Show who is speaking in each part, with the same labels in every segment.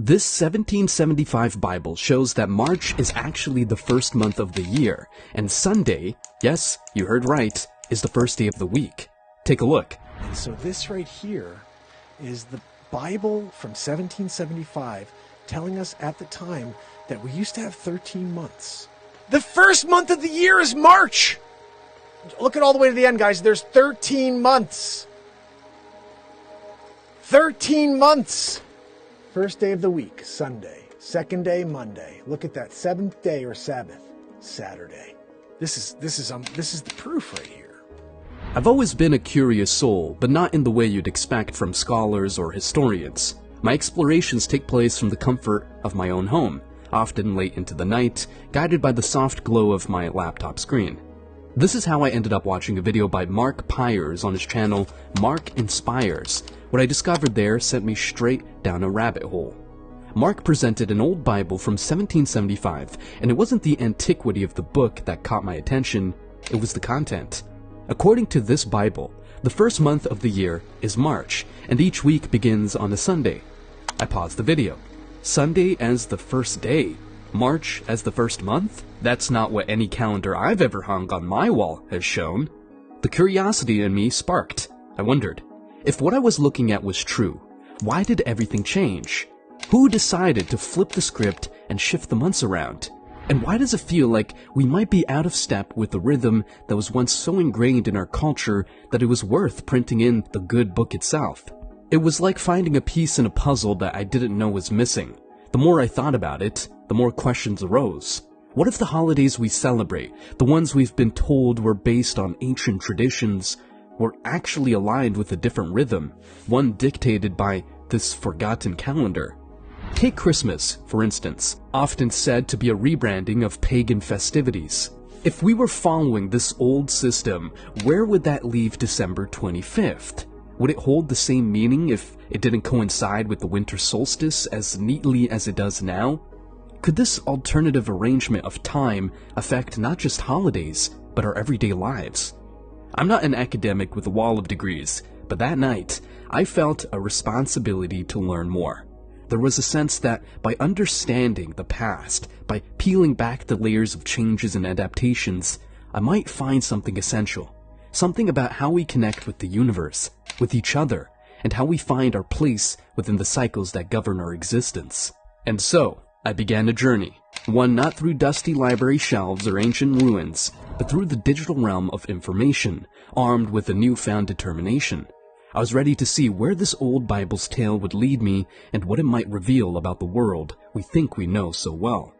Speaker 1: This 1775 Bible shows that March is actually the first month of the year, and Sunday, yes, you heard right, is the first day of the week. Take a look.
Speaker 2: And so this right here is the Bible from 1775 telling us at the time that we used to have 13 months. The first month of the year is March! Look at all the way to the end, guys. There's 13 months. 13 months! First day of the week, Sunday. Second day, Monday. Look at that. Seventh day or Sabbath, Saturday. This is the proof right here.
Speaker 1: I've always been a curious soul, but not in the way you'd expect from scholars or historians. My explorations take place from the comfort of my own home, often late into the night, guided by the soft glow of my laptop screen. This is how I ended up watching a video by Mark Pyers on his channel, Mark Inspires. What I discovered there sent me straight down a rabbit hole. Mark presented an old Bible from 1775, and it wasn't the antiquity of the book that caught my attention, it was the content. According to this Bible, the first month of the year is March, and each week begins on a Sunday. I paused the video. Sunday as the first day? March as the first month? That's not what any calendar I've ever hung on my wall has shown. The curiosity in me sparked. I wondered, if what I was looking at was true, why did everything change? Who decided to flip the script and shift the months around? And why does it feel like we might be out of step with the rhythm that was once so ingrained in our culture that it was worth printing in the good book itself? It was like finding a piece in a puzzle that I didn't know was missing. The more I thought about it, the more questions arose. What if the holidays we celebrate, the ones we've been told were based on ancient traditions, were actually aligned with a different rhythm, one dictated by this forgotten calendar? Take Christmas, for instance, often said to be a rebranding of pagan festivities. If we were following this old system, where would that leave December 25th? Would it hold the same meaning if it didn't coincide with the winter solstice as neatly as it does now? Could this alternative arrangement of time affect not just holidays, but our everyday lives? I'm not an academic with a wall of degrees, but that night, I felt a responsibility to learn more. There was a sense that by understanding the past, by peeling back the layers of changes and adaptations, I might find something essential. Something about how we connect with the universe, with each other, and how we find our place within the cycles that govern our existence. And so, I began a journey, one not through dusty library shelves or ancient ruins, but through the digital realm of information, armed with a newfound determination. I was ready to see where this old Bible's tale would lead me and what it might reveal about the world we think we know so well.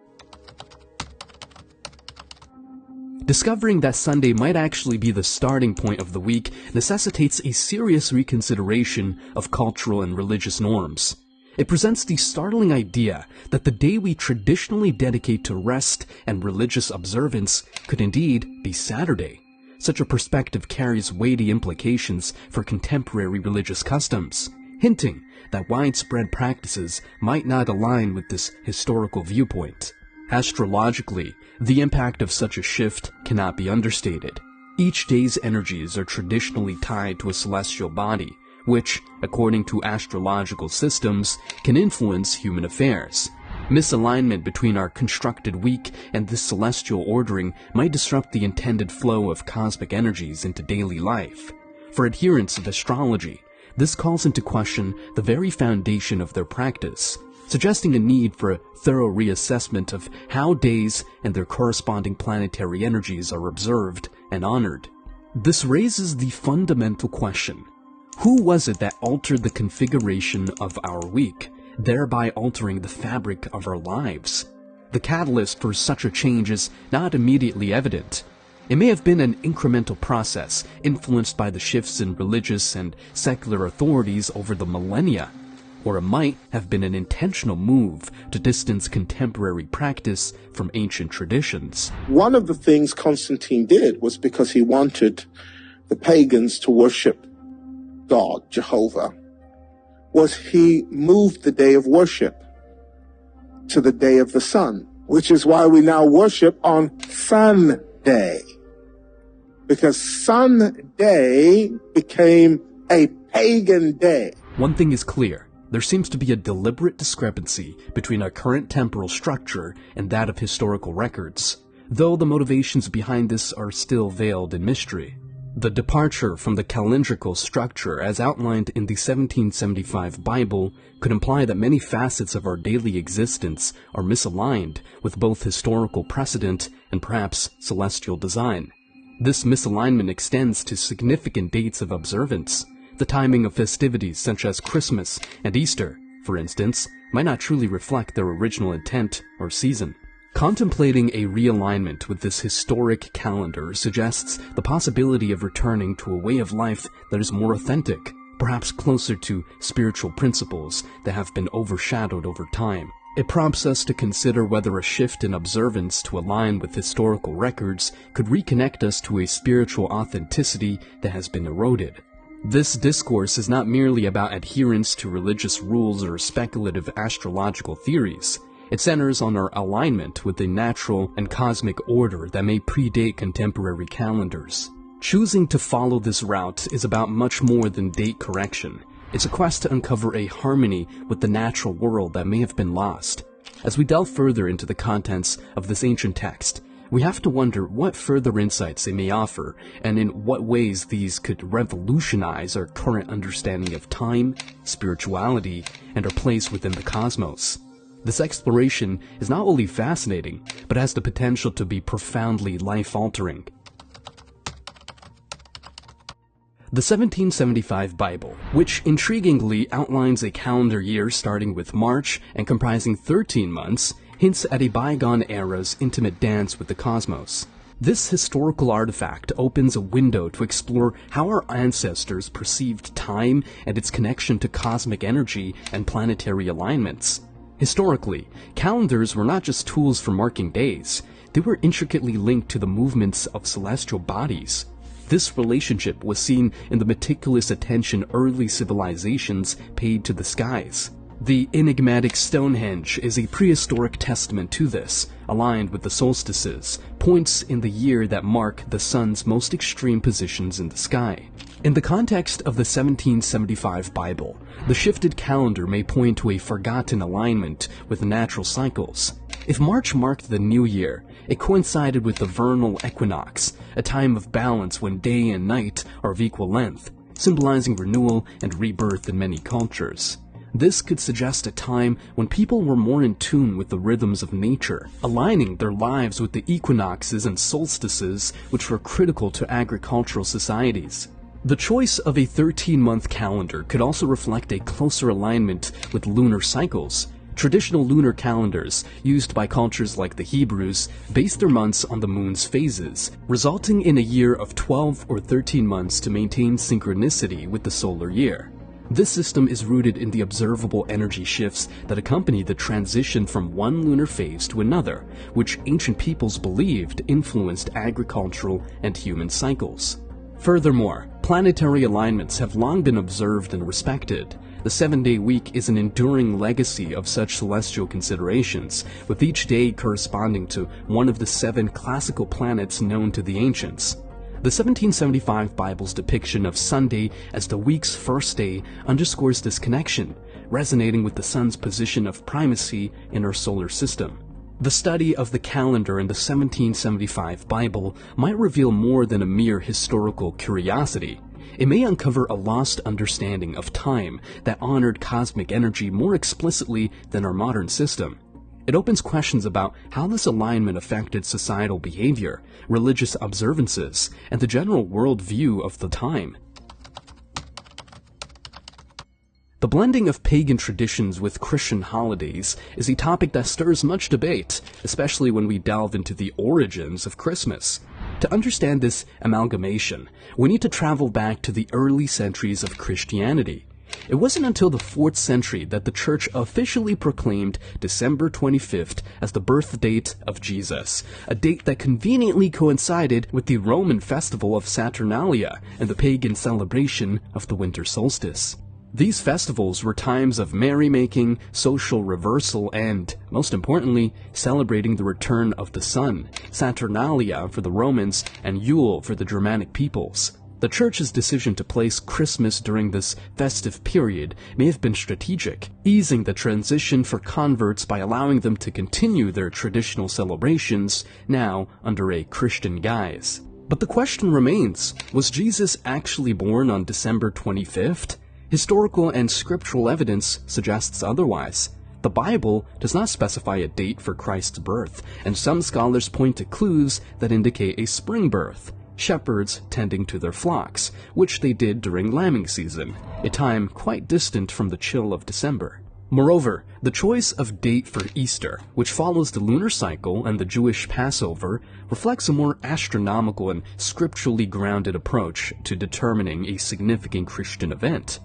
Speaker 1: Discovering that Sunday might actually be the starting point of the week necessitates a serious reconsideration of cultural and religious norms. It presents the startling idea that the day we traditionally dedicate to rest and religious observance could indeed be Saturday. Such a perspective carries weighty implications for contemporary religious customs, hinting that widespread practices might not align with this historical viewpoint. Astrologically, the impact of such a shift cannot be understated. Each day's energies are traditionally tied to a celestial body, which, according to astrological systems, can influence human affairs. Misalignment between our constructed week and this celestial ordering might disrupt the intended flow of cosmic energies into daily life. For adherents of astrology, this calls into question the very foundation of their practice, suggesting a need for a thorough reassessment of how days and their corresponding planetary energies are observed and honored. This raises the fundamental question: who was it that altered the configuration of our week, thereby altering the fabric of our lives? The catalyst for such a change is not immediately evident. It may have been an incremental process influenced by the shifts in religious and secular authorities over the millennia, or it might have been an intentional move to distance contemporary practice from ancient traditions.
Speaker 3: One of the things Constantine did was because he wanted the pagans to worship God, Jehovah, was he moved the day of worship to the day of the sun, which is why we now worship on Sunday. Because Sunday became a pagan day.
Speaker 1: One thing is clear. there seems to be a deliberate discrepancy between our current temporal structure and that of historical records, though the motivations behind this are still veiled in mystery. The departure from the calendrical structure as outlined in the 1775 Bible could imply that many facets of our daily existence are misaligned with both historical precedent and perhaps celestial design. This misalignment extends to significant dates of observance. The timing of festivities such as Christmas and Easter, for instance, might not truly reflect their original intent or season. Contemplating a realignment with this historic calendar suggests the possibility of returning to a way of life that is more authentic, perhaps closer to spiritual principles that have been overshadowed over time. It prompts us to consider whether a shift in observance to align with historical records could reconnect us to a spiritual authenticity that has been eroded. This discourse is not merely about adherence to religious rules or speculative astrological theories. It centers on our alignment with the natural and cosmic order that may predate contemporary calendars. Choosing to follow this route is about much more than date correction. It's a quest to uncover a harmony with the natural world that may have been lost. As we delve further into the contents of this ancient text, we have to wonder what further insights they may offer, and in what ways these could revolutionize our current understanding of time, spirituality, and our place within the cosmos. This exploration is not only fascinating, but has the potential to be profoundly life-altering. The 1775 Bible, which intriguingly outlines a calendar year starting with March and comprising 13 months, hints at a bygone era's intimate dance with the cosmos. This historical artifact opens a window to explore how our ancestors perceived time and its connection to cosmic energy and planetary alignments. Historically, calendars were not just tools for marking days, they were intricately linked to the movements of celestial bodies. This relationship was seen in the meticulous attention early civilizations paid to the skies. The enigmatic Stonehenge is a prehistoric testament to this, aligned with the solstices, points in the year that mark the sun's most extreme positions in the sky. In the context of the 1775 Bible, the shifted calendar may point to a forgotten alignment with natural cycles. If March marked the new year, it coincided with the vernal equinox, a time of balance when day and night are of equal length, symbolizing renewal and rebirth in many cultures. This could suggest a time when people were more in tune with the rhythms of nature, aligning their lives with the equinoxes and solstices which were critical to agricultural societies. The choice of a 13-month calendar could also reflect a closer alignment with lunar cycles. Traditional lunar calendars, used by cultures like the Hebrews, based their months on the moon's phases, resulting in a year of 12 or 13 months to maintain synchronicity with the solar year. This system is rooted in the observable energy shifts that accompany the transition from one lunar phase to another, which ancient peoples believed influenced agricultural and human cycles. Furthermore, planetary alignments have long been observed and respected. The 7-day week is an enduring legacy of such celestial considerations, with each day corresponding to one of the 7 classical planets known to the ancients. The 1775 Bible's depiction of Sunday as the week's first day underscores this connection, resonating with the sun's position of primacy in our solar system. The study of the calendar in the 1775 Bible might reveal more than a mere historical curiosity. It may uncover a lost understanding of time that honored cosmic energy more explicitly than our modern system. It opens questions about how this alignment affected societal behavior, religious observances, and the general worldview of the time. The blending of pagan traditions with Christian holidays is a topic that stirs much debate, especially when we delve into the origins of Christmas. To understand this amalgamation, we need to travel back to the early centuries of Christianity. It wasn't until the 4th century that the Church officially proclaimed December 25th as the birth date of Jesus, a date that conveniently coincided with the Roman festival of Saturnalia and the pagan celebration of the winter solstice. These festivals were times of merrymaking, social reversal, and, most importantly, celebrating the return of the sun, Saturnalia for the Romans and Yule for the Germanic peoples. The Church's decision to place Christmas during this festive period may have been strategic, easing the transition for converts by allowing them to continue their traditional celebrations, now under a Christian guise. But the question remains, was Jesus actually born on December 25th? Historical and scriptural evidence suggests otherwise. The Bible does not specify a date for Christ's birth, and some scholars point to clues that indicate a spring birth. Shepherds tending to their flocks, which they did during lambing season, a time quite distant from the chill of December. Moreover, the choice of date for Easter, which follows the lunar cycle and the Jewish Passover, reflects a more astronomical and scripturally grounded approach to determining a significant Christian event.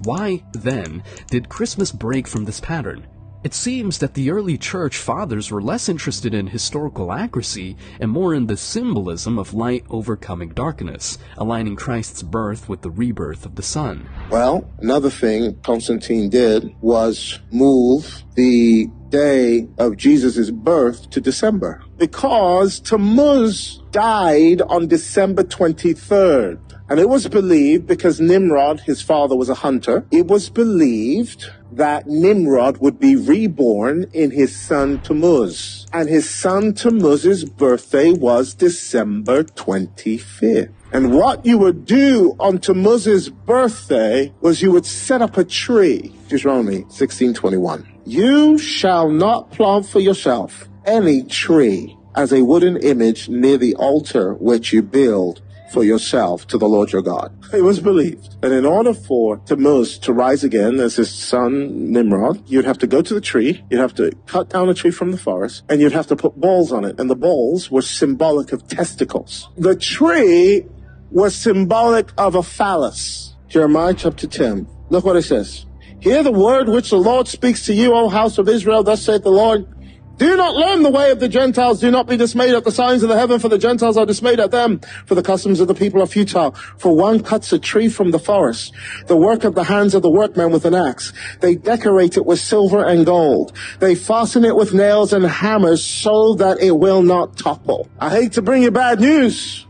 Speaker 1: Why, then, did Christmas break from this pattern? It seems that the early church fathers were less interested in historical accuracy and more in the symbolism of light overcoming darkness, aligning Christ's birth with the rebirth of the sun.
Speaker 3: Well, another thing Constantine did was move the day of Jesus' birth to December, because Tammuz died on December 23rd. And it was believed, because Nimrod, his father, was a hunter, it was believed that Nimrod would be reborn in his son Tammuz. And his son Tammuz's birthday was December 25th. And what you would do on Tammuz's birthday was you would set up a tree. Deuteronomy 16:21. You shall not plant for yourself any tree as a wooden image near the altar which you build for yourself to the Lord your God. It was believed that in order for Tammuz to rise again as his son Nimrod, you'd have to go to the tree, you'd have to cut down a tree from the forest, and you'd have to put balls on it. And the balls were symbolic of testicles. The tree was symbolic of a phallus. Jeremiah chapter 10. Look what it says. Hear the word which the Lord speaks to you, O house of Israel. Thus saith the Lord. Do not learn the way of the Gentiles. Do not be dismayed at the signs of the heaven, for the Gentiles are dismayed at them. For the customs of the people are futile. For one cuts a tree from the forest, the work of the hands of the workman with an axe. They decorate it with silver and gold. They fasten it with nails and hammers so that it will not topple. I hate to bring you bad news.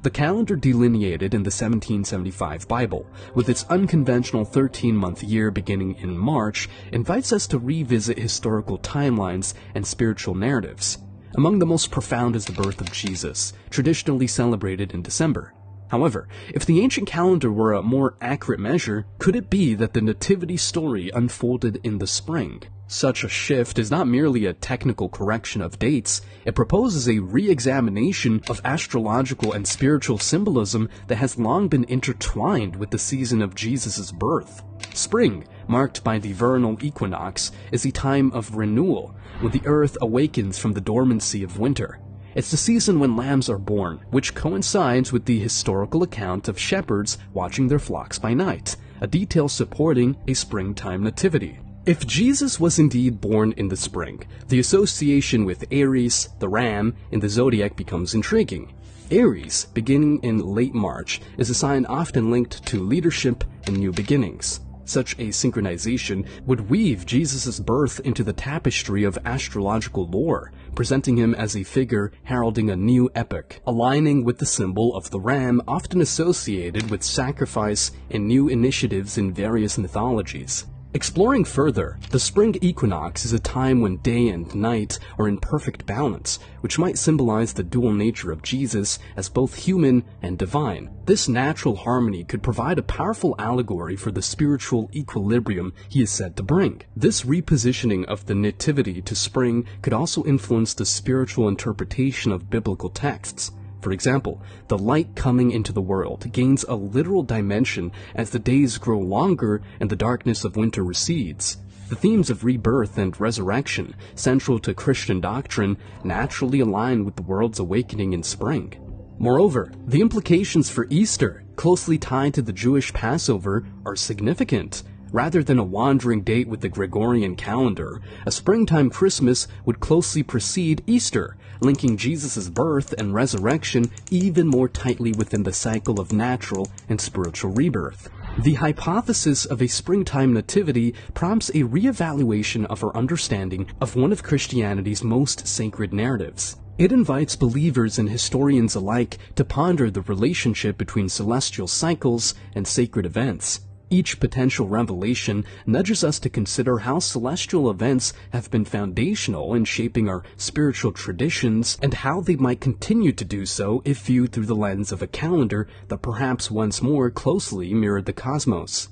Speaker 1: The calendar delineated in the 1775 Bible, with its unconventional 13-month year beginning in March, invites us to revisit historical timelines and spiritual narratives. Among the most profound is the birth of Jesus, traditionally celebrated in December. However, if the ancient calendar were a more accurate measure, could it be that the nativity story unfolded in the spring? Such a shift is not merely a technical correction of dates, it proposes a re-examination of astrological and spiritual symbolism that has long been intertwined with the season of Jesus' birth. Spring, marked by the vernal equinox, is a time of renewal, when the earth awakens from the dormancy of winter. It's the season when lambs are born, which coincides with the historical account of shepherds watching their flocks by night, a detail supporting a springtime nativity. If Jesus was indeed born in the spring, the association with Aries, the ram, in the zodiac becomes intriguing. Aries, beginning in late March, is a sign often linked to leadership and new beginnings. Such a synchronization would weave Jesus' birth into the tapestry of astrological lore, presenting him as a figure heralding a new epoch, aligning with the symbol of the ram often associated with sacrifice and new initiatives in various mythologies. Exploring further, the spring equinox is a time when day and night are in perfect balance, which might symbolize the dual nature of Jesus as both human and divine. This natural harmony could provide a powerful allegory for the spiritual equilibrium he is said to bring. This repositioning of the nativity to spring could also influence the spiritual interpretation of biblical texts. For example, the light coming into the world gains a literal dimension as the days grow longer and the darkness of winter recedes. The themes of rebirth and resurrection, central to Christian doctrine, naturally align with the world's awakening in spring. Moreover, the implications for Easter, closely tied to the Jewish Passover, are significant. Rather than a wandering date with the Gregorian calendar, a springtime Christmas would closely precede Easter, linking Jesus' birth and resurrection even more tightly within the cycle of natural and spiritual rebirth. The hypothesis of a springtime nativity prompts a reevaluation of our understanding of one of Christianity's most sacred narratives. It invites believers and historians alike to ponder the relationship between celestial cycles and sacred events. Each potential revelation nudges us to consider how celestial events have been foundational in shaping our spiritual traditions and how they might continue to do so if viewed through the lens of a calendar that perhaps once more closely mirrored the cosmos.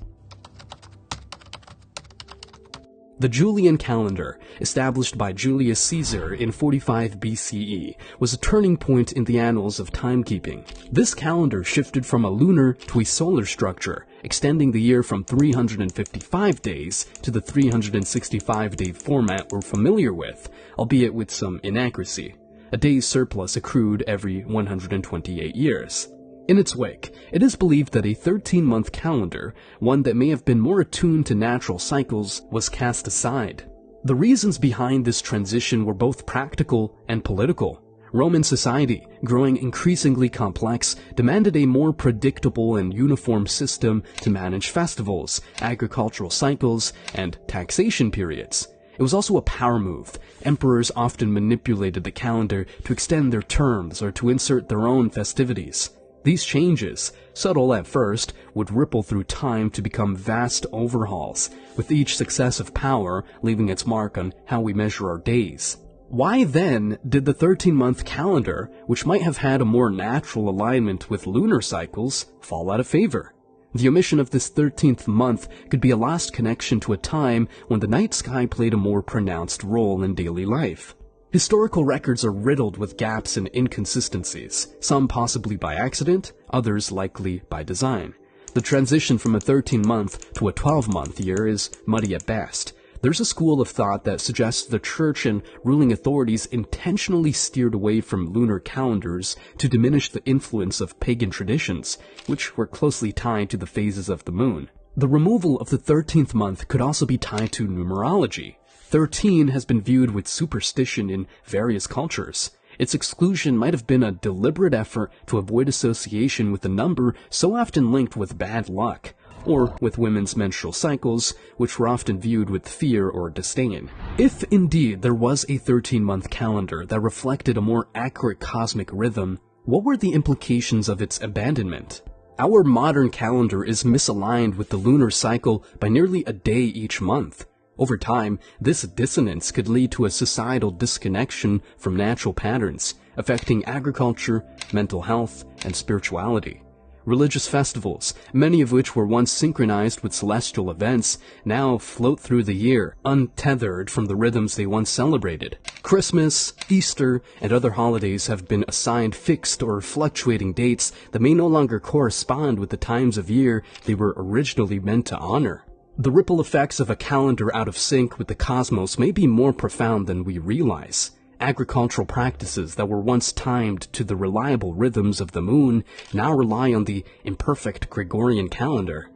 Speaker 1: The Julian calendar, established by Julius Caesar in 45 BCE, was a turning point in the annals of timekeeping. This calendar shifted from a lunar to a solar structure, extending the year from 355 days to the 365-day format we're familiar with, albeit with some inaccuracy. A day's surplus accrued every 128 years. In its wake, it is believed that a 13-month calendar, one that may have been more attuned to natural cycles, was cast aside. The reasons behind this transition were both practical and political. Roman society, growing increasingly complex, demanded a more predictable and uniform system to manage festivals, agricultural cycles, and taxation periods. It was also a power move. Emperors often manipulated the calendar to extend their terms or to insert their own festivities. These changes, subtle at first, would ripple through time to become vast overhauls, with each successive power leaving its mark on how we measure our days. Why then did the 13-month calendar, which might have had a more natural alignment with lunar cycles, fall out of favor? The omission of this 13th month could be a lost connection to a time when the night sky played a more pronounced role in daily life. Historical records are riddled with gaps and inconsistencies, some possibly by accident, others likely by design. The transition from a 13-month to a 12-month year is muddy at best. There's a school of thought that suggests the church and ruling authorities intentionally steered away from lunar calendars to diminish the influence of pagan traditions, which were closely tied to the phases of the moon. The removal of the 13th month could also be tied to numerology. 13 has been viewed with superstition in various cultures. Its exclusion might have been a deliberate effort to avoid association with a number so often linked with bad luck, or with women's menstrual cycles, which were often viewed with fear or disdain. If indeed there was a 13-month calendar that reflected a more accurate cosmic rhythm, what were the implications of its abandonment? Our modern calendar is misaligned with the lunar cycle by nearly a day each month. Over time, this dissonance could lead to a societal disconnection from natural patterns, affecting agriculture, mental health, and spirituality. Religious festivals, many of which were once synchronized with celestial events, now float through the year, untethered from the rhythms they once celebrated. Christmas, Easter, and other holidays have been assigned fixed or fluctuating dates that may no longer correspond with the times of year they were originally meant to honor. The ripple effects of a calendar out of sync with the cosmos may be more profound than we realize. Agricultural practices that were once timed to the reliable rhythms of the moon now rely on the imperfect Gregorian calendar.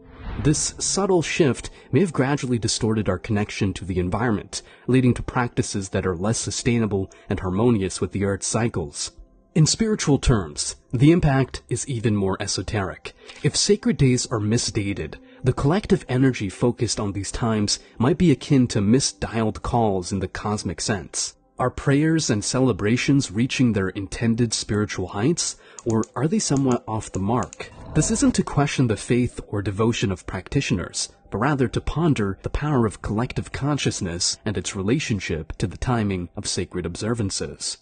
Speaker 1: This subtle shift may have gradually distorted our connection to the environment, leading to practices that are less sustainable and harmonious with the Earth's cycles. In spiritual terms, the impact is even more esoteric. If sacred days are misdated, the collective energy focused on these times might be akin to misdialed calls in the cosmic sense. Are prayers and celebrations reaching their intended spiritual heights, or are they somewhat off the mark? This isn't to question the faith or devotion of practitioners, but rather to ponder the power of collective consciousness and its relationship to the timing of sacred observances.